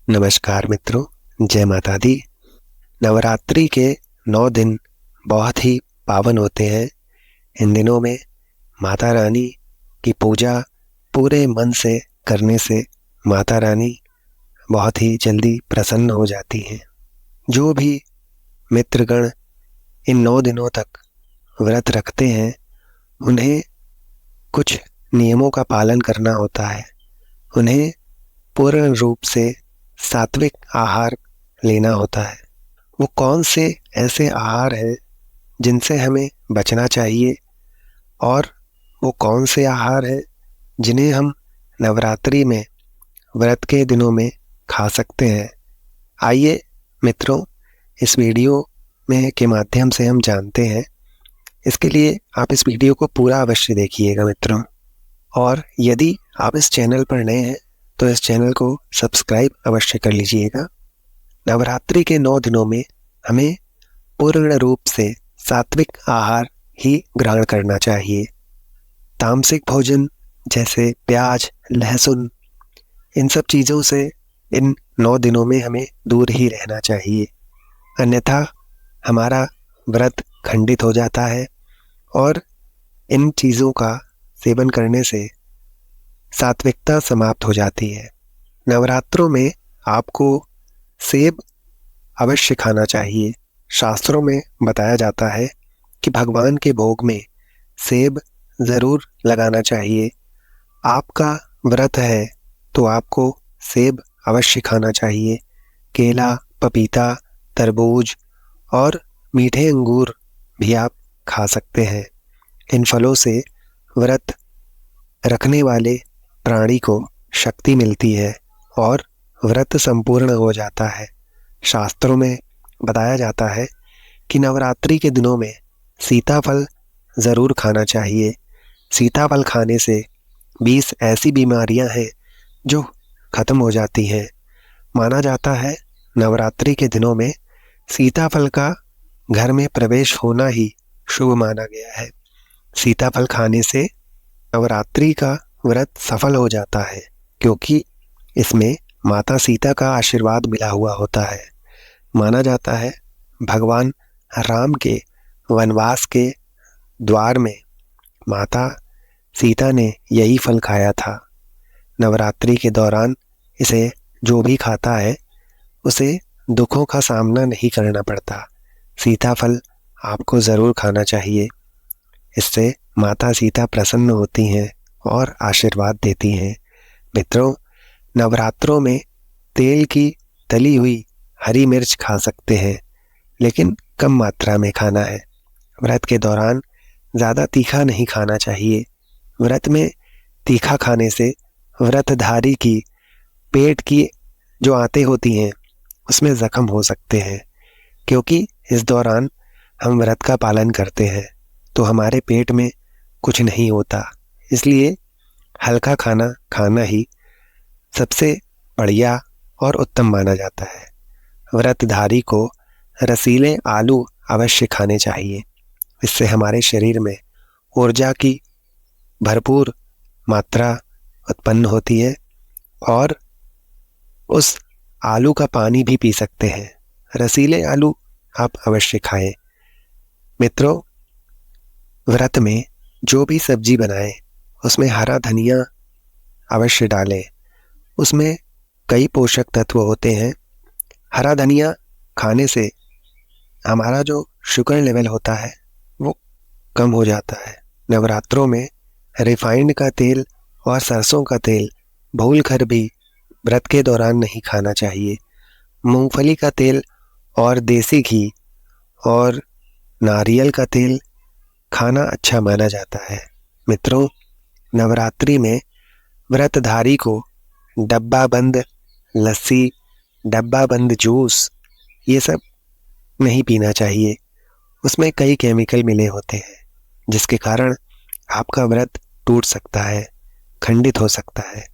नमस्कार मित्रों, जय माता दी। नवरात्रि के 9 दिन बहुत ही पावन होते हैं। इन दिनों में माता रानी की पूजा पूरे मन से करने से माता रानी बहुत ही जल्दी प्रसन्न हो जाती हैं। जो भी मित्रगण इन 9 दिनों तक व्रत रखते हैं, उन्हें कुछ नियमों का पालन करना होता है। उन्हें पूर्ण रूप से सात्विक आहार लेना होता है। वो कौन से ऐसे आहार हैं जिनसे हमें बचना चाहिए और वो कौन से आहार हैं जिन्हें हम नवरात्रि में व्रत के दिनों में खा सकते हैं। आइए मित्रों, इस वीडियो में के माध्यम से हम जानते हैं। इसके लिए आप इस वीडियो को पूरा अवश्य देखिएगा मित्रों। और यदि आप इस चैनल पर नए हैं तो इस चैनल को सब्सक्राइब अवश्य कर लीजिएगा। नवरात्रि के 9 दिनों में हमें पूर्ण रूप से सात्विक आहार ही ग्रहण करना चाहिए। तामसिक भोजन जैसे प्याज, लहसुन, इन सब चीज़ों से इन 9 दिनों में हमें दूर ही रहना चाहिए, अन्यथा हमारा व्रत खंडित हो जाता है और इन चीज़ों का सेवन करने से सात्विकता समाप्त हो जाती है। नवरात्रों में आपको सेब अवश्य खाना चाहिए। शास्त्रों में बताया जाता है कि भगवान के भोग में सेब ज़रूर लगाना चाहिए। आपका व्रत है तो आपको सेब अवश्य खाना चाहिए। केला, पपीता, तरबूज और मीठे अंगूर भी आप खा सकते हैं। इन फलों से व्रत रखने वाले प्राणी को शक्ति मिलती है और व्रत संपूर्ण हो जाता है। शास्त्रों में बताया जाता है कि नवरात्रि के दिनों में सीताफल ज़रूर खाना चाहिए। सीताफल खाने से 20 ऐसी बीमारियां हैं जो ख़त्म हो जाती हैं। माना जाता है नवरात्रि के दिनों में सीताफल का घर में प्रवेश होना ही शुभ माना गया है। सीताफल खाने से नवरात्रि का व्रत सफल हो जाता है, क्योंकि इसमें माता सीता का आशीर्वाद मिला हुआ होता है। माना जाता है भगवान राम के वनवास के द्वार में माता सीता ने यही फल खाया था। नवरात्रि के दौरान इसे जो भी खाता है उसे दुखों का सामना नहीं करना पड़ता। सीताफल आपको ज़रूर खाना चाहिए। इससे माता सीता प्रसन्न होती हैं और आशीर्वाद देती हैं। मित्रों, नवरात्रों में तेल की तली हुई हरी मिर्च खा सकते हैं, लेकिन कम मात्रा में खाना है। व्रत के दौरान ज़्यादा तीखा नहीं खाना चाहिए। व्रत में तीखा खाने से व्रतधारी की पेट की जो आंतें होती हैं उसमें ज़ख्म हो सकते हैं, क्योंकि इस दौरान हम व्रत का पालन करते हैं तो हमारे पेट में कुछ नहीं होता। इसलिए हल्का खाना खाना ही सबसे बढ़िया और उत्तम माना जाता है। व्रतधारी को रसीले आलू अवश्य खाने चाहिए। इससे हमारे शरीर में ऊर्जा की भरपूर मात्रा उत्पन्न होती है और उस आलू का पानी भी पी सकते हैं। रसीले आलू आप अवश्य खाएं। मित्रों, व्रत में जो भी सब्जी बनाएं उसमें हरा धनिया अवश्य डालें। उसमें कई पोषक तत्व होते हैं। हरा धनिया खाने से हमारा जो शुगर लेवल होता है वो कम हो जाता है। नवरात्रों में रिफाइंड का तेल और सरसों का तेल भूल कर भी व्रत के दौरान नहीं खाना चाहिए। मूंगफली का तेल और देसी घी और नारियल का तेल खाना अच्छा माना जाता है। मित्रों, नवरात्रि में व्रतधारी को डब्बा बंद लस्सी, डब्बा बंद जूस, ये सब नहीं पीना चाहिए। उसमें कई केमिकल मिले होते हैं जिसके कारण आपका व्रत टूट सकता है, खंडित हो सकता है।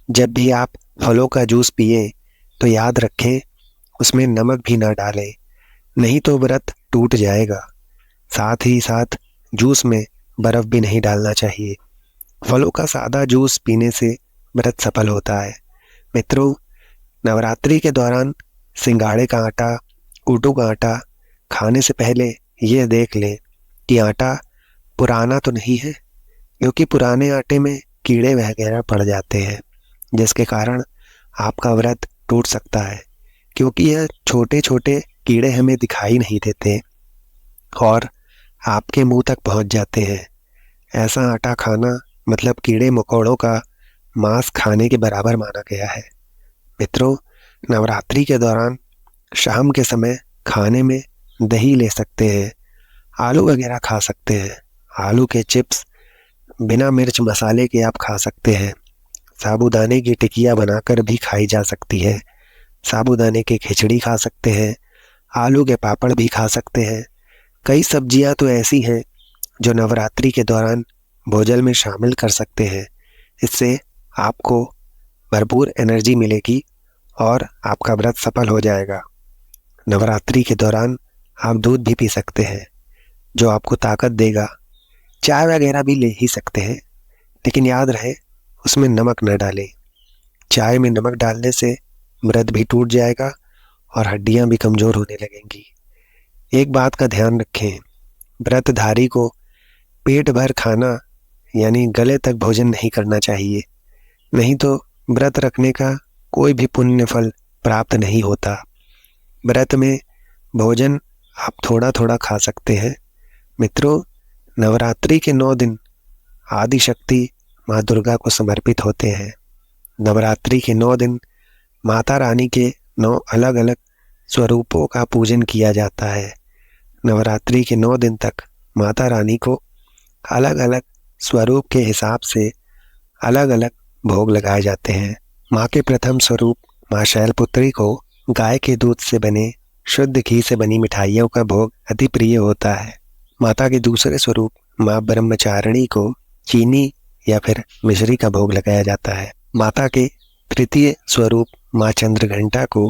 जब भी आप फलों का जूस पिए तो याद रखें उसमें नमक भी ना डालें, नहीं तो व्रत टूट जाएगा। साथ ही साथ जूस में बर्फ़ भी नहीं डालना चाहिए। फलों का सादा जूस पीने से व्रत सफल होता है। मित्रों, नवरात्रि के दौरान सिंगाड़े का आटा, कूटू का आटा खाने से पहले यह देख लें कि आटा पुराना तो नहीं है, क्योंकि पुराने आटे में कीड़े वगैरह पड़ जाते हैं, जिसके कारण आपका व्रत टूट सकता है। क्योंकि यह छोटे छोटे कीड़े हमें दिखाई नहीं देते और आपके मुंह तक पहुंच जाते हैं। ऐसा आटा खाना मतलब कीड़े मकोड़ों का मांस खाने के बराबर माना गया है। मित्रों, नवरात्रि के दौरान शाम के समय खाने में दही ले सकते हैं, आलू वगैरह खा सकते हैं। आलू के चिप्स बिना मिर्च मसाले के आप खा सकते हैं। साबूदाने की टिकिया बनाकर भी खाई जा सकती है। साबूदाने की खिचड़ी खा सकते हैं, आलू के पापड़ भी खा सकते हैं। कई सब्जियां तो ऐसी हैं जो नवरात्रि के दौरान भोजन में शामिल कर सकते हैं। इससे आपको भरपूर एनर्जी मिलेगी और आपका व्रत सफल हो जाएगा। नवरात्रि के दौरान आप दूध भी पी सकते हैं, जो आपको ताकत देगा। चाय वगैरह भी ले ही सकते हैं, लेकिन याद रहे उसमें नमक न डालें। चाय में नमक डालने से व्रत भी टूट जाएगा और हड्डियां भी कमज़ोर होने लगेंगी। एक बात का ध्यान रखें, व्रतधारी को पेट भर खाना यानी गले तक भोजन नहीं करना चाहिए, नहीं तो व्रत रखने का कोई भी पुण्य फल प्राप्त नहीं होता। व्रत में भोजन आप थोड़ा थोड़ा खा सकते हैं। मित्रों, नवरात्रि के 9 दिन आदि शक्ति माँ दुर्गा को समर्पित होते हैं। नवरात्रि के 9 दिन माता रानी के 9 अलग अलग स्वरूपों का पूजन किया जाता है। नवरात्रि के 9 दिन तक माता रानी को अलग अलग स्वरूप के हिसाब से अलग अलग भोग लगाए जाते हैं। माँ के प्रथम स्वरूप माँ शैलपुत्री को गाय के दूध से बने शुद्ध घी से बनी मिठाइयों का भोग अति प्रिय होता है। माता के दूसरे स्वरूप माँ ब्रह्मचारिणी को चीनी या फिर मिश्री का भोग लगाया जाता है। माता के तृतीय स्वरूप माँ चंद्रघंटा को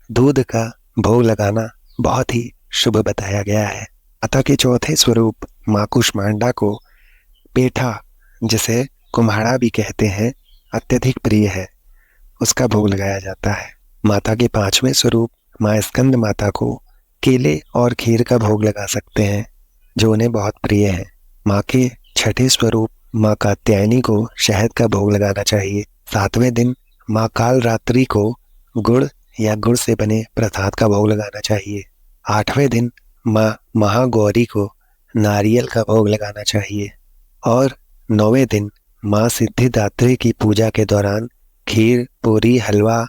दूध का भोग लगाना बहुत ही शुभ बताया गया है। माता के चौथे स्वरूप माँ कुष्मांडा को पेठा, जिसे कुम्हाड़ा भी कहते हैं, अत्यधिक प्रिय है, उसका भोग लगाया जाता है। माता के 5वें स्वरूप माँ स्कंद माता को केले और खीर का भोग लगा सकते हैं, जो उन्हें बहुत प्रिय है। माँ के 6ठे स्वरूप माँ कात्यायनी को शहद का भोग लगाना चाहिए। 7वें दिन माँ काल रात्रि को गुड़ या गुड़ से बने प्रसाद का भोग लगाना चाहिए। 8वें दिन माँ महागौरी को नारियल का भोग लगाना चाहिए और 9वें दिन माँ सिद्धिदात्री की पूजा के दौरान खीर, पूरी, हलवा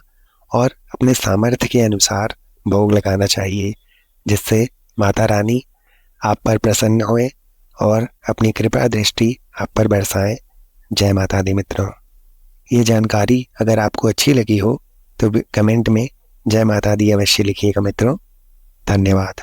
और अपने सामर्थ्य के अनुसार भोग लगाना चाहिए, जिससे माता रानी आप पर प्रसन्न होए और अपनी कृपा दृष्टि आप पर बरसाएं। जय माता दी। मित्रों, ये जानकारी अगर आपको अच्छी लगी हो तो कमेंट में जय माता दी अवश्य लिखिएगा। मित्रों, धन्यवाद।